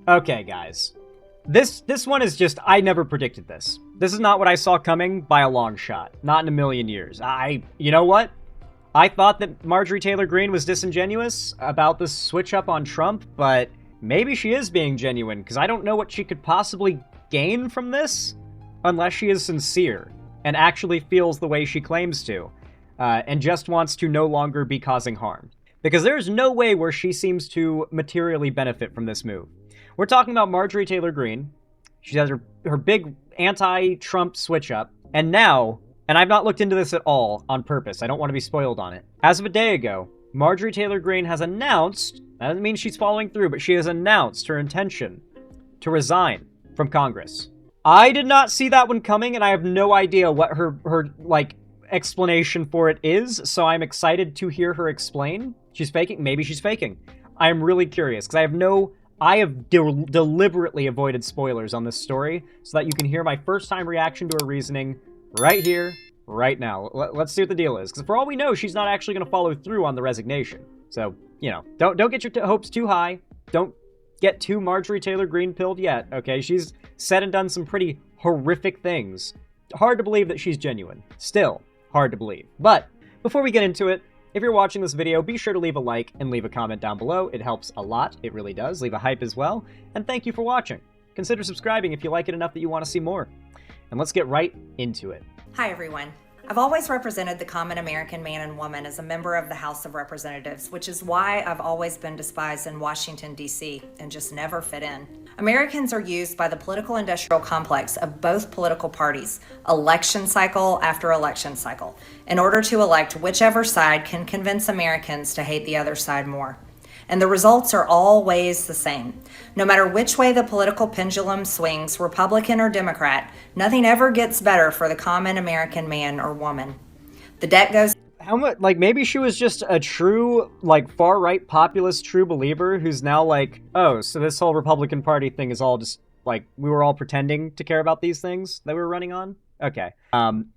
Okay, guys. This one is just, I never predicted this. This is not what I saw coming by a long shot. Not in a million years. You know what? I thought that Marjorie Taylor Greene was disingenuous about this switch up on Trump, but maybe she is being genuine, because I don't know what she could possibly gain from this, unless she is sincere and actually feels the way she claims to, and just wants to no longer be causing harm. Because there's no way where she seems to materially benefit from this move. We're talking about Marjorie Taylor Greene. She has her big anti-Trump switch-up. And now, and I've not looked into this at all on purpose, I don't want to be spoiled on it. As of a day ago, Marjorie Taylor Greene has announced, that doesn't mean she's following through, but she has announced her intention to resign from Congress. I did not see that one coming, and I have no idea what her explanation for it is, so I'm excited to hear her explain. She's faking? Maybe she's faking. I'm really curious, because I have deliberately avoided spoilers on this story so that you can hear my first-time reaction to her reasoning right here, right now. Let's see what the deal is, because for all we know, she's not actually going to follow through on the resignation. So, you know, don't get your hopes too high. Don't get too Marjorie Taylor Greene-pilled yet, okay? She's said and done some pretty horrific things. Hard to believe that she's genuine. Still, hard to believe. But before we get into it, if you're watching this video, be sure to leave a like and leave a comment down below. It helps a lot. It really does. Leave a hype as well. And thank you for watching. Consider subscribing if you like it enough that you want to see more. And let's get right into it. Hi, everyone. I've always represented the common American man and woman as a member of the House of Representatives, which is why I've always been despised in Washington, D.C., and just never fit in. Americans are used by the political industrial complex of both political parties, election cycle after election cycle, in order to elect whichever side can convince Americans to hate the other side more. And the results are always the same. No matter which way the political pendulum swings, Republican or Democrat, nothing ever gets better for the common American man or woman. The deck goes... How much, maybe she was just a true, far-right populist true believer who's now oh, so this whole Republican Party thing is all just, we were all pretending to care about these things that we were running on? Okay.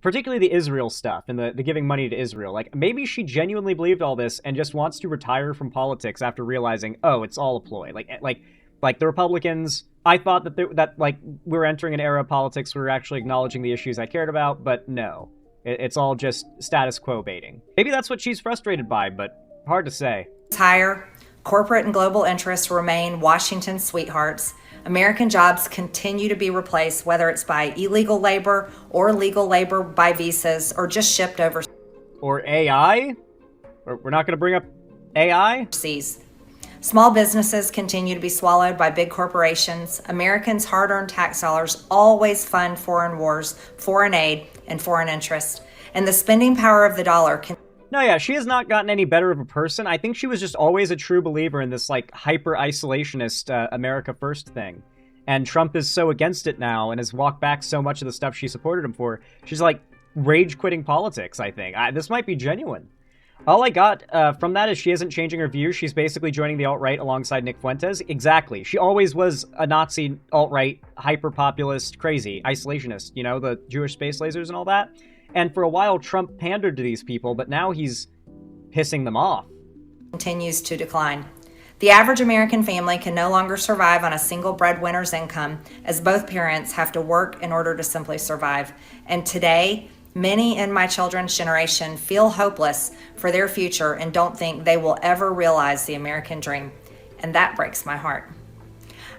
Particularly the Israel stuff and the giving money to Israel. Maybe she genuinely believed all this and just wants to retire from politics after realizing, oh, it's all a ploy. Like the Republicans, I thought that we were entering an era of politics where we were actually acknowledging the issues I cared about, but no. It's all just status quo baiting. Maybe that's what she's frustrated by, but hard to say. Higher, corporate and global interests remain Washington's sweethearts. American jobs continue to be replaced, whether it's by illegal labor or legal labor by visas or just shipped overseas. Or AI? We're not going to bring up AI? Small businesses continue to be swallowed by big corporations. Americans' hard-earned tax dollars always fund foreign wars, foreign aid, and foreign interest. And the spending power of the dollar can... No, yeah, she has not gotten any better of a person. I think she was just always a true believer in this, hyper-isolationist America First thing. And Trump is so against it now and has walked back so much of the stuff she supported him for. She's, rage-quitting politics, I think. This might be genuine. All I got from that is she isn't changing her views. She's basically joining the alt-right alongside Nick Fuentes. Exactly. She always was a Nazi, alt-right, hyper-populist, crazy, isolationist. You know, the Jewish space lasers and all that. And for a while, Trump pandered to these people, but now he's pissing them off. Continues to decline. The average American family can no longer survive on a single breadwinner's income, as both parents have to work in order to simply survive. And today, many in my children's generation feel hopeless for their future and don't think they will ever realize the American dream. And that breaks my heart.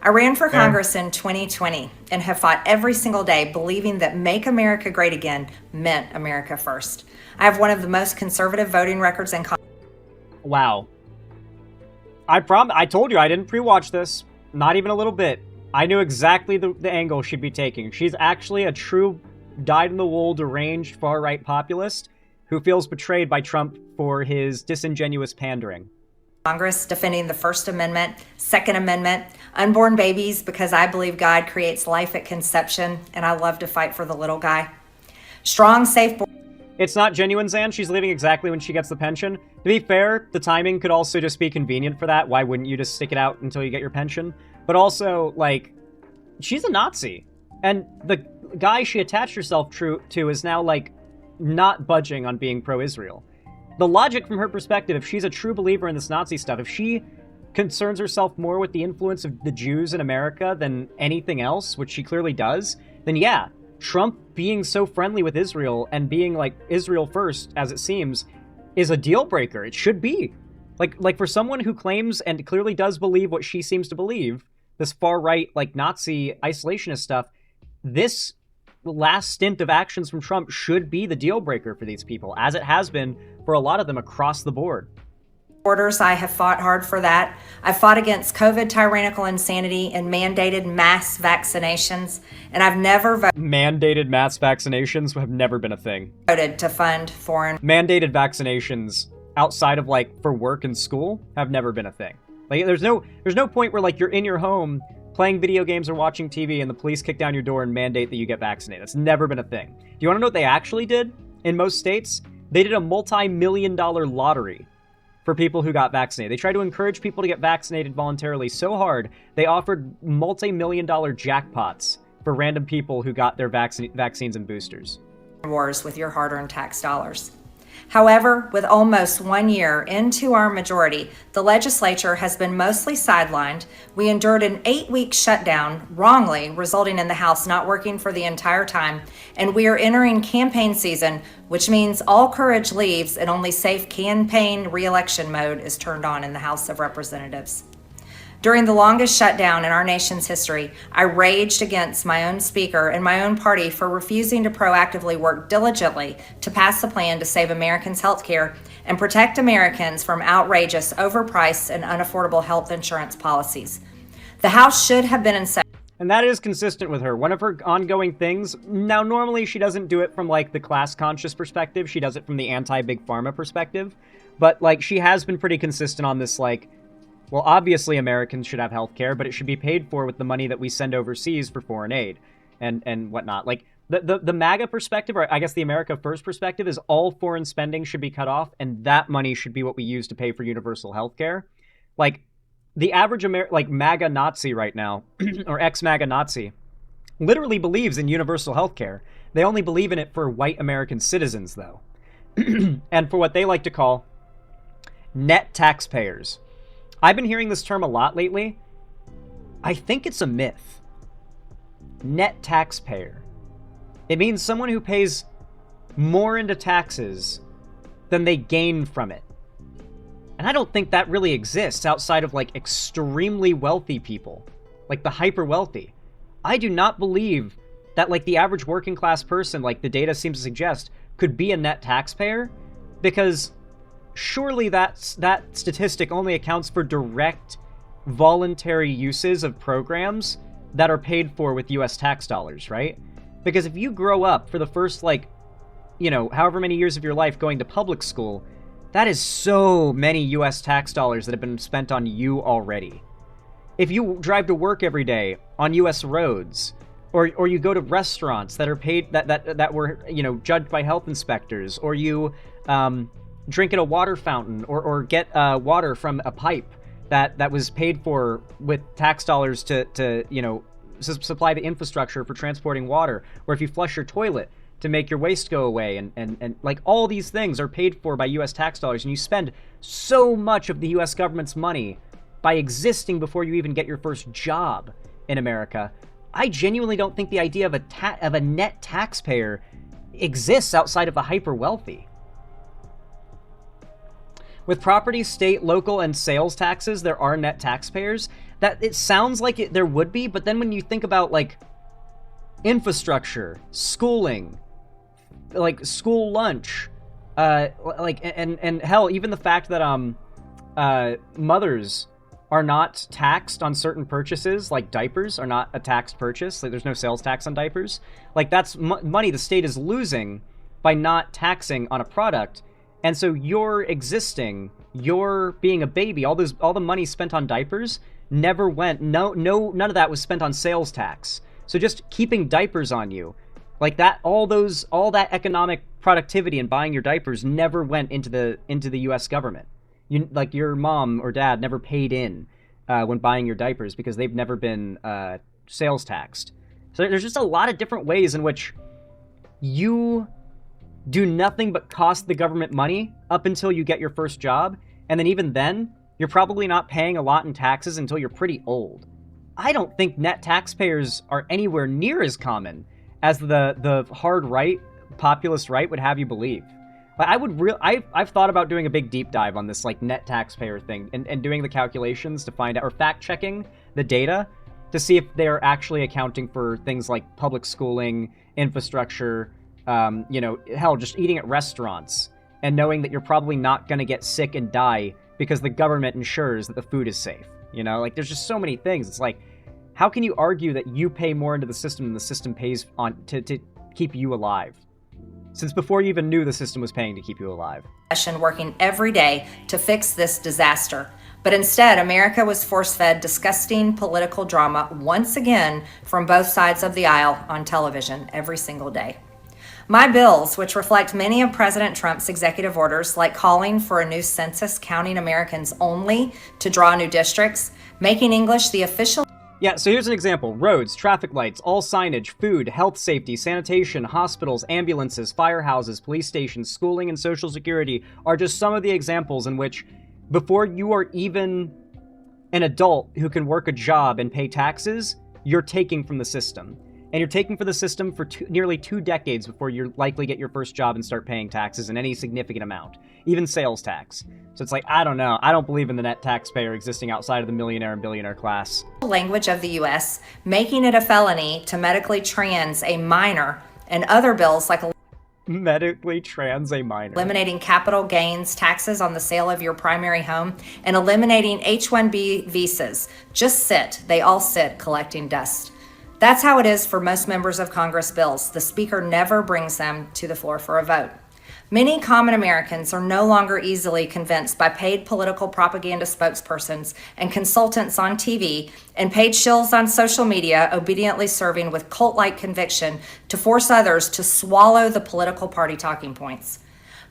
I ran for Congress in 2020 and have fought every single day believing that Make America Great Again meant America First. I have one of the most conservative voting records in Congress. Wow. I told you I didn't pre-watch this. Not even a little bit. I knew exactly the angle she'd be taking. She's actually a true dyed-in-the-wool, deranged, far-right populist who feels betrayed by Trump for his disingenuous pandering. Congress defending the First Amendment, Second Amendment, unborn babies because I believe God creates life at conception and I love to fight for the little guy. Strong, safe... It's not genuine, Zan. She's leaving exactly when she gets the pension. To be fair, the timing could also just be convenient for that. Why wouldn't you just stick it out until you get your pension? But also, she's a Nazi. And the guy she attached herself to is now, not budging on being pro-Israel. The logic from her perspective, if she's a true believer in this Nazi stuff, if she concerns herself more with the influence of the Jews in America than anything else, which she clearly does, then yeah, Trump being so friendly with Israel and being like Israel first, as it seems, is a deal breaker. It should be. Like for someone who claims and clearly does believe what she seems to believe, this far right, like Nazi isolationist stuff, this last stint of actions from Trump should be the deal breaker for these people, as it has been for a lot of them across the board. Orders, I have fought hard for that. I fought against COVID tyrannical insanity and mandated mass vaccinations, and I've never Mandated mass vaccinations have never been a thing. voted to fund foreign. Mandated vaccinations outside of like for work and school have never been a thing. Like there's no point where like you're in your home playing video games or watching TV and the police kick down your door and mandate that you get vaccinated. That's never been a thing. Do you want to know what they actually did in most states? They did a multi-million-dollar lottery for people who got vaccinated. They tried to encourage people to get vaccinated voluntarily so hard, they offered multi-million-dollar jackpots for random people who got their vaccines and boosters. Wars with your hard-earned tax dollars. However, with almost 1 year into our majority, the legislature has been mostly sidelined. We endured an 8-week shutdown, wrongly, resulting in the House not working for the entire time, and we are entering campaign season, which means all courage leaves and only safe campaign re-election mode is turned on in the House of Representatives. During the longest shutdown in our nation's history, I raged against my own speaker and my own party for refusing to proactively work diligently to pass a plan to save Americans' health care and protect Americans from outrageous, overpriced, and unaffordable health insurance policies. The House should have been in session. And that is consistent with her. One of her ongoing things, now normally she doesn't do it from like the class-conscious perspective, she does it from the anti-big pharma perspective, but like she has been pretty consistent on this like, well, obviously Americans should have health care, but it should be paid for with the money that we send overseas for foreign aid and whatnot. Like, the MAGA perspective, or I guess the America First perspective, is all foreign spending should be cut off, and that money should be what we use to pay for universal health care. Like, the average MAGA Nazi right now, or ex-MAGA Nazi, literally believes in universal health care. They only believe in it for white American citizens, though. And for what they like to call net taxpayers. I've been hearing this term a lot lately. I think it's a myth. Net taxpayer. It means someone who pays more into taxes than they gain from it. And I don't think that really exists outside of like extremely wealthy people, like the hyper wealthy. I do not believe that like the average working class person, like the data seems to suggest, could be a net taxpayer, because surely that statistic only accounts for direct voluntary uses of programs that are paid for with US tax dollars, right? Because if you grow up for the first, like, you know, however many years of your life going to public school, that is so many US tax dollars that have been spent on you already. If you drive to work every day on US roads, or you go to restaurants that are paid, that were, you know, judged by health inspectors, or you drink at a water fountain, or get water from a pipe that was paid for with tax dollars to you know, supply the infrastructure for transporting water, or if you flush your toilet to make your waste go away, and like all these things are paid for by US tax dollars, and you spend so much of the US government's money by existing before you even get your first job in America. I genuinely don't think the idea of a net taxpayer exists outside of the hyper wealthy. With property, state, local, and sales taxes, there are net taxpayers. That it sounds like there would be, but then when you think about like infrastructure, schooling, like school lunch, like and hell, even the fact that mothers are not taxed on certain purchases, like diapers are not a taxed purchase. Like there's no sales tax on diapers. Like that's money the state is losing by not taxing on a product. And so you're existing, you're being a baby, all the money spent on diapers never went, none of that was spent on sales tax. So just keeping diapers on you, like that, all that economic productivity and buying your diapers never went into the US government. You, like your mom or dad never paid in when buying your diapers because they've never been sales taxed. So there's just a lot of different ways in which you do nothing but cost the government money up until you get your first job. And then even then, you're probably not paying a lot in taxes until you're pretty old. I don't think net taxpayers are anywhere near as common as the hard right, populist right would have you believe. I've thought about doing a big deep dive on this like net taxpayer thing and doing the calculations to find out, or fact checking the data to see if they're actually accounting for things like public schooling, infrastructure, hell, just eating at restaurants and knowing that you're probably not going to get sick and die because the government ensures that the food is safe. Like there's just so many things. It's like, how can you argue that you pay more into the system than the system pays on to keep you alive? Since before you even knew the system was paying to keep you alive. Working every day to fix this disaster. But instead, America was force-fed disgusting political drama once again from both sides of the aisle on television every single day. My bills, which reflect many of President Trump's executive orders, like calling for a new census counting Americans only to draw new districts, making English the official... Yeah, so here's an example. Roads, traffic lights, all signage, food, health safety, sanitation, hospitals, ambulances, firehouses, police stations, schooling, and social security are just some of the examples in which, before you are even an adult who can work a job and pay taxes, you're taking from the system. And you're taking from the system for nearly 2 decades before you likely get your first job and start paying taxes in any significant amount, even sales tax. So it's like, I don't know. I don't believe in the net taxpayer existing outside of the millionaire and billionaire class. Language of the U.S., making it a felony to medically trans a minor, and other bills like medically trans a minor, eliminating capital gains taxes on the sale of your primary home, and eliminating H-1B visas. They all sit collecting dust. That's how it is for most members of Congress bills. The Speaker never brings them to the floor for a vote. Many common Americans are no longer easily convinced by paid political propaganda spokespersons and consultants on TV and paid shills on social media obediently serving with cult-like conviction to force others to swallow the political party talking points.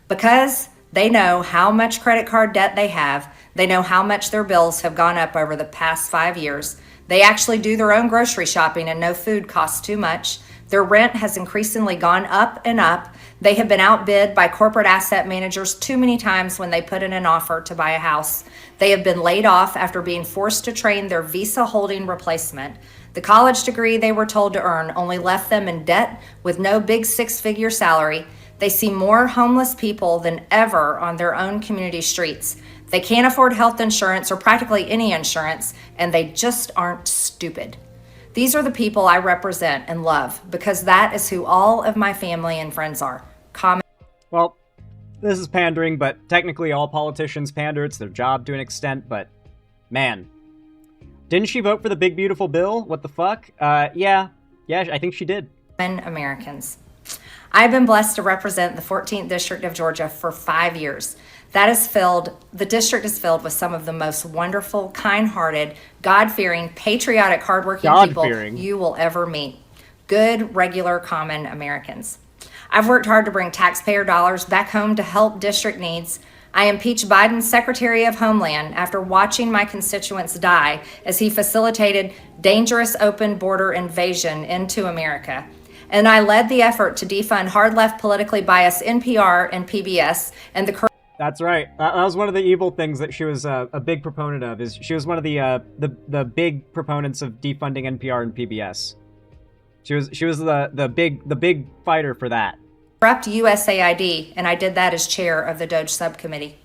Because they know how much credit card debt they have, they know how much their bills have gone up over the past 5 years, they actually do their own grocery shopping and no food costs too much. Their rent has increasingly gone up and up. They have been outbid by corporate asset managers too many times when they put in an offer to buy a house. They have been laid off after being forced to train their visa holding replacement. The college degree they were told to earn only left them in debt with no big 6-figure salary. They see more homeless people than ever on their own community streets. They can't afford health insurance or practically any insurance, and they just aren't stupid. These are the people I represent and love because that is who all of my family and friends are. Well, this is pandering, but technically all politicians pander. It's their job to an extent, but man. Didn't she vote for the big beautiful bill? What the fuck? Yeah, I think she did. Americans. I've been blessed to represent the 14th District of Georgia for 5 years. The district is filled with some of the most wonderful, kind-hearted, God-fearing, patriotic, hardworking people you will ever meet. Good, regular, common Americans. I've worked hard to bring taxpayer dollars back home to help district needs. I impeached Biden's Secretary of Homeland after watching my constituents die as he facilitated dangerous open border invasion into America. And I led the effort to defund hard-left politically biased NPR and PBS and the... That's right. That was one of the evil things that she was a big proponent of. Is she was one of the big proponents of defunding NPR and PBS. She was the big fighter for that. Corrupt USAID, and I did that as chair of the DOJ subcommittee.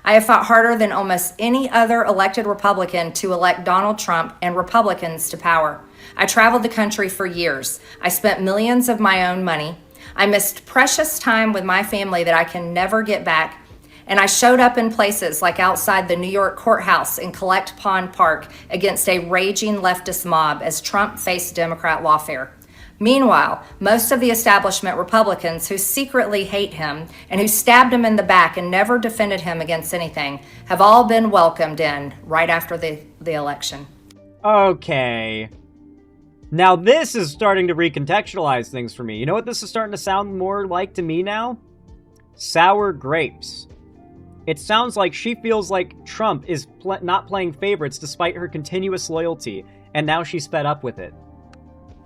I have fought harder than almost any other elected Republican to elect Donald Trump and Republicans to power. I traveled the country for years. I spent millions of my own money. I missed precious time with my family that I can never get back. And I showed up in places like outside the New York courthouse in Collect Pond Park against a raging leftist mob as Trump faced Democrat lawfare. Meanwhile, most of the establishment Republicans who secretly hate him and who stabbed him in the back and never defended him against anything have all been welcomed in right after the election. Okay. Now this is starting to recontextualize things for me. You know what this is starting to sound more like to me now? Sour grapes. It sounds like she feels like Trump is not playing favorites despite her continuous loyalty, and now she's fed up with it.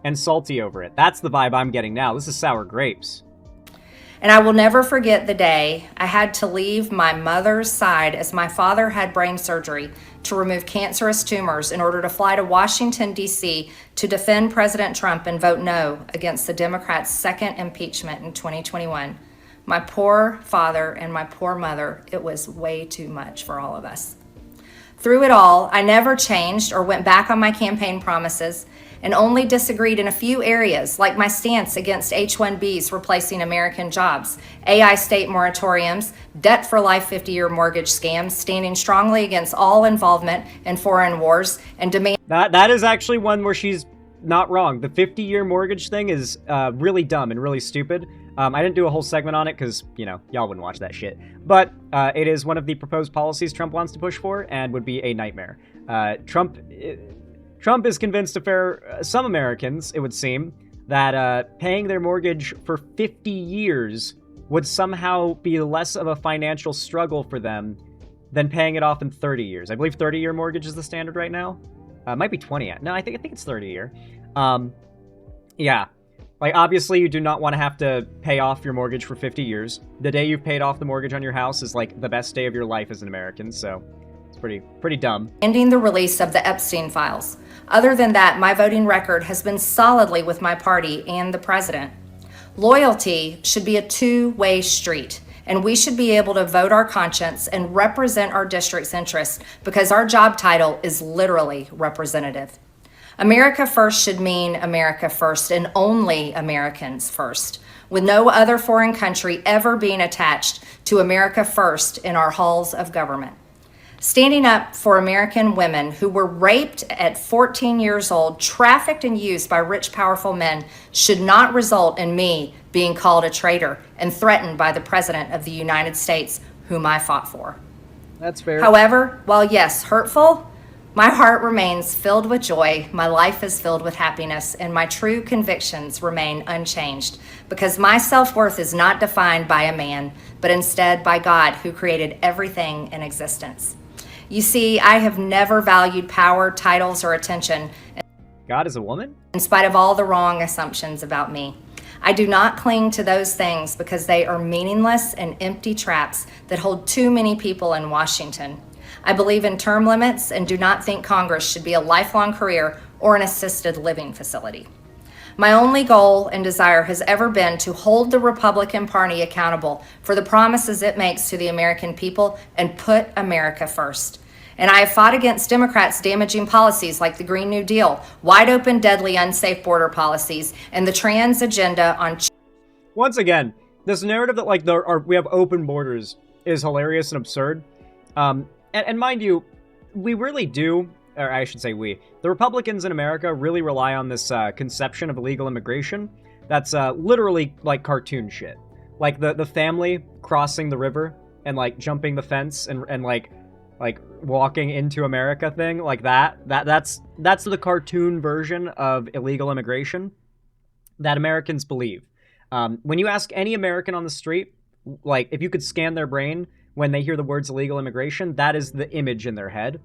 And salty over it. That's the vibe I'm getting now. This is sour grapes. And I will never forget the day I had to leave my mother's side as my father had brain surgery to remove cancerous tumors in order to fly to Washington, D.C. to defend President Trump and vote no against the Democrats' second impeachment in 2021. My poor father and my poor mother, it was way too much for all of us. Through it all, I never changed or went back on my campaign promises and only disagreed in a few areas, like my stance against H-1Bs replacing American jobs, AI state moratoriums, debt for life 50-year mortgage scams, standing strongly against all involvement in foreign wars, and demand. That is actually one where she's not wrong. The 50-year mortgage thing is really dumb and really stupid. I didn't do a whole segment on it because, you know, y'all wouldn't watch that shit. But it is one of the proposed policies Trump wants to push for and would be a nightmare. Trump is convinced some Americans, it would seem, that paying their mortgage for 50 years would somehow be less of a financial struggle for them than paying it off in 30 years. I believe 30-year mortgage is the standard right now. It might be 20. No, I think it's 30 a year. Yeah. Like, obviously, you do not want to have to pay off your mortgage for 50 years. The day you've paid off the mortgage on your house is, like, the best day of your life as an American, so it's pretty dumb. Ending the release of the Epstein files. Other than that, my voting record has been solidly with my party and the president. Loyalty should be a two-way street, and we should be able to vote our conscience and represent our district's interests because our job title is literally representative. America first should mean America first and only Americans first, with no other foreign country ever being attached to America first in our halls of government. Standing up for American women who were raped at 14 years old, trafficked and used by rich, powerful men should not result in me being called a traitor and threatened by the President of the United States, whom I fought for. That's fair. However, while yes, hurtful, my heart remains filled with joy, my life is filled with happiness, and my true convictions remain unchanged because my self-worth is not defined by a man, but instead by God who created everything in existence. You see, I have never valued power, titles, or attention. God is a woman? In spite of all the wrong assumptions about me. I do not cling to those things because they are meaningless and empty traps that hold too many people in Washington. I believe in term limits and do not think Congress should be a lifelong career or an assisted living facility. My only goal and desire has ever been to hold the Republican Party accountable for the promises it makes to the American people and put America first. And I have fought against Democrats' damaging policies like the Green New Deal, wide open, deadly, unsafe border policies, and the trans agenda on... Once again, this narrative that, like, we have open borders is hilarious and absurd. And mind you, we really do, or I should say the Republicans in America really rely on this conception of illegal immigration that's literally like cartoon shit. Like the family crossing the river and like jumping the fence and like walking into America thing, like that's the cartoon version of illegal immigration that Americans believe. When you ask any American on the street, like if you could scan their brain when they hear the words illegal immigration, that is the image in their head.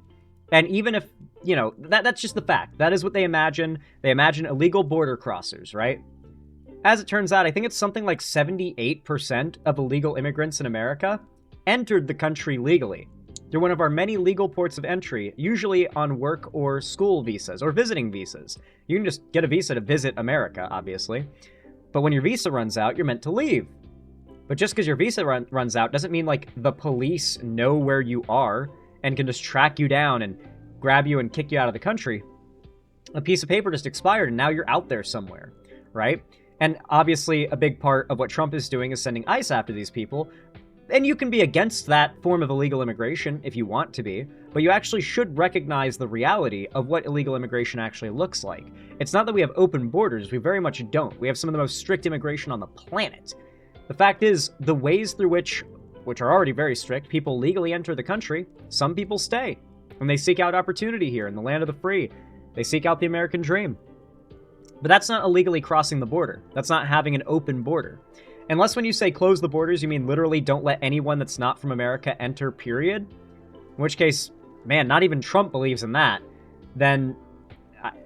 And even if, you know, that's just the fact. That is what they imagine. They imagine illegal border crossers, right? As it turns out, I think it's something like 78% of illegal immigrants in America entered the country legally. They're one of our many legal ports of entry, usually on work or school visas or visiting visas. You can just get a visa to visit America, obviously. But when your visa runs out, you're meant to leave. But just because your visa runs out doesn't mean, like, the police know where you are and can just track you down and grab you and kick you out of the country. A piece of paper just expired and now you're out there somewhere, right? And obviously a big part of what Trump is doing is sending ICE after these people. And you can be against that form of illegal immigration if you want to be, but you actually should recognize the reality of what illegal immigration actually looks like. It's not that we have open borders, we very much don't. We have some of the most strict immigration on the planet. The fact is, the ways through which are already very strict, people legally enter the country, some people stay. And they seek out opportunity here in the land of the free. They seek out the American dream. But that's not illegally crossing the border. That's not having an open border. Unless when you say close the borders, you mean literally don't let anyone that's not from America enter, period. In which case, man, not even Trump believes in that. Then,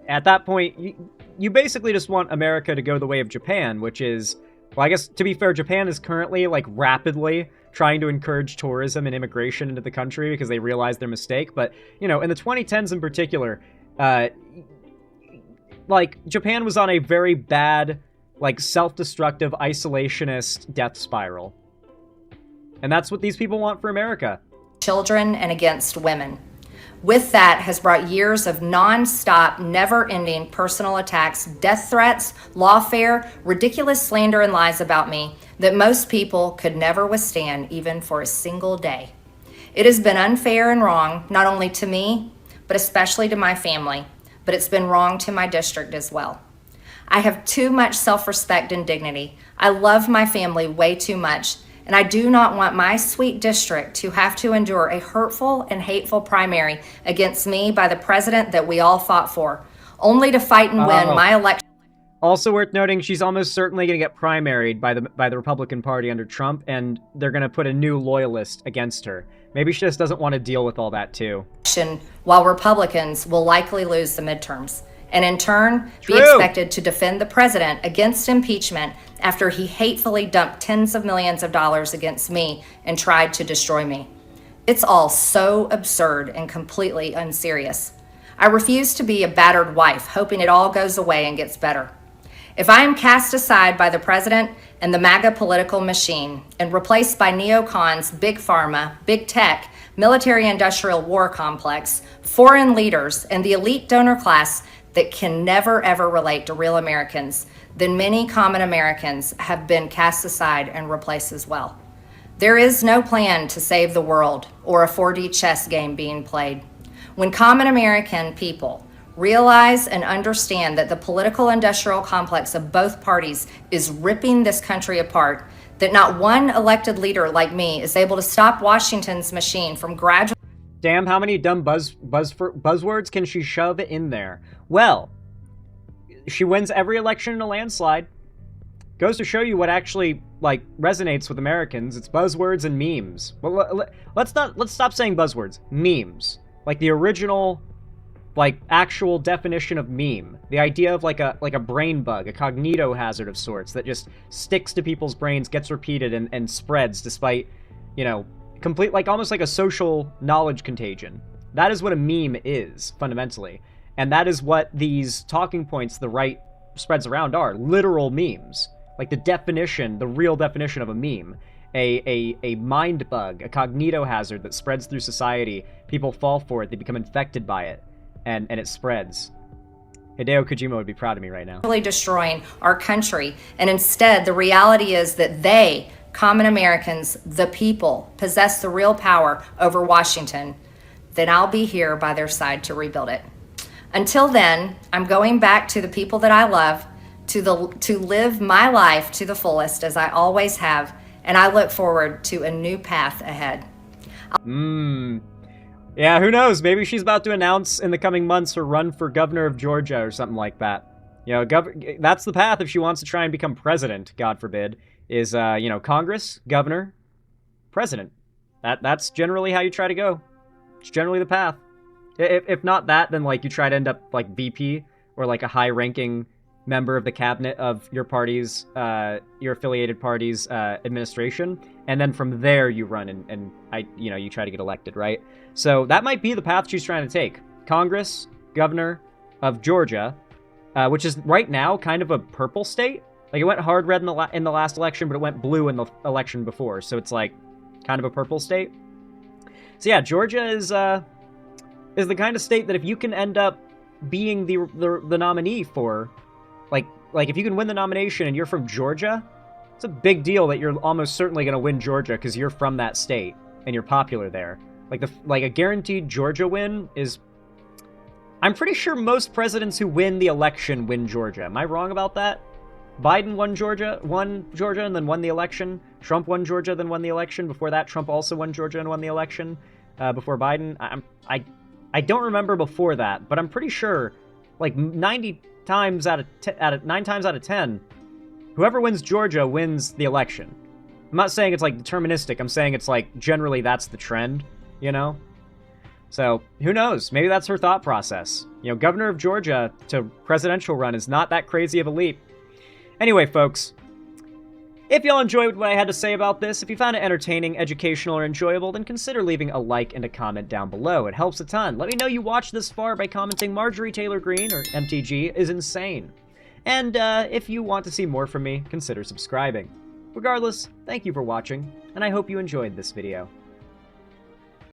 at that point, you basically just want America to go the way of Japan, which is Well, I guess, to be fair, Japan is currently, like, rapidly trying to encourage tourism and immigration into the country because they realized their mistake. But, you know, in the 2010s in particular, like, Japan was on a very bad, like, self-destructive, isolationist death spiral. And that's what these people want for America. Children and against women. With that has brought years of non-stop, never-ending personal attacks, death threats, lawfare, ridiculous slander and lies about me that most people could never withstand even for a single day. It has been unfair and wrong, not only to me, but especially to my family, but it's been wrong to my district as well. I have too much self-respect and dignity. I love my family way too much, and I do not want my sweet district to have to endure a hurtful and hateful primary against me by the president that we all fought for, only to fight and win my election. Also worth noting, she's almost certainly going to get primaried by the Republican Party under Trump, and they're going to put a new loyalist against her. Maybe she just doesn't want to deal with all that, too. While Republicans will likely lose the midterms, and in turn be expected to defend the president against impeachment after he hatefully dumped tens of millions of dollars against me and tried to destroy me. It's all so absurd and completely unserious. I refuse to be a battered wife, hoping it all goes away and gets better. If I am cast aside by the president and the MAGA political machine and replaced by neocons, big pharma, big tech, military-industrial war complex, foreign leaders, and the elite donor class that can never ever relate to real Americans, then many common Americans have been cast aside and replaced as well. There is no plan to save the world or a 4D chess game being played. When common American people realize and understand that the political industrial complex of both parties is ripping this country apart, that not one elected leader like me is able to stop Washington's machine from gradually... Damn, how many dumb buzzwords can she shove in there? Well, she wins every election in a landslide. Goes to show you what actually, like, resonates with Americans. It's buzzwords and memes. Well, let's stop saying buzzwords. Memes. Like the original, like, actual definition of meme. The idea of like a brain bug, a cognito hazard of sorts that just sticks to people's brains, gets repeated and spreads despite, you know, complete, like, almost like a social knowledge contagion. That is what a meme is, fundamentally. And that is what these talking points the right spreads around are. Literal memes. Like the definition, the real definition of a meme. A mind bug, a cognito hazard that spreads through society. People fall for it, they become infected by it, and it spreads. Hideo Kojima would be proud of me right now. Really destroying our country. And instead, the reality is that they, common Americans, the people, possess the real power over Washington. Then I'll be here by their side to rebuild it. Until then, I'm going back to the people that I love, to live my life to the fullest as I always have, and I look forward to a new path ahead. Yeah, who knows? Maybe she's about to announce in the coming months her run for governor of Georgia or something like that. You know, that's the path if she wants to try and become president, God forbid, is, you know, Congress, governor, president. That's generally how you try to go. It's generally the path. If not that, then, like, you try to end up, like, VP or, like, a high-ranking member of the cabinet of your party's, your affiliated party's, administration. And then from there you run and you know, you try to get elected, right? So that might be the path she's trying to take. Congress, governor of Georgia, which is right now kind of a purple state. Like, it went hard red in the last election, but it went blue in the election before. So it's, like, kind of a purple state. So yeah, Georgia is the kind of state that if you can end up being the nominee for, like if you can win the nomination and you're from Georgia, it's a big deal that you're almost certainly going to win Georgia because you're from that state and you're popular there. Like a guaranteed Georgia win is, I'm pretty sure most presidents who win the election win Georgia. Am I wrong about that? Biden won Georgia and then won the election. Trump won Georgia, then won the election. Before that, Trump also won Georgia and won the election. Before Biden, I don't remember before that, but I'm pretty sure, like 9 times out of 10, whoever wins Georgia wins the election. I'm not saying it's like deterministic. I'm saying it's like generally that's the trend, you know? So who knows? Maybe that's her thought process. You know, governor of Georgia to presidential run is not that crazy of a leap. Anyway, folks, If y'all enjoyed what I had to say about this, if you found it entertaining, educational, or enjoyable, then consider leaving a like and a comment down below. It helps a ton. Let me know you watched this far by commenting Marjorie Taylor Greene, or MTG, is insane. And if you want to see more from me, consider subscribing. Regardless, thank you for watching, and I hope you enjoyed this video.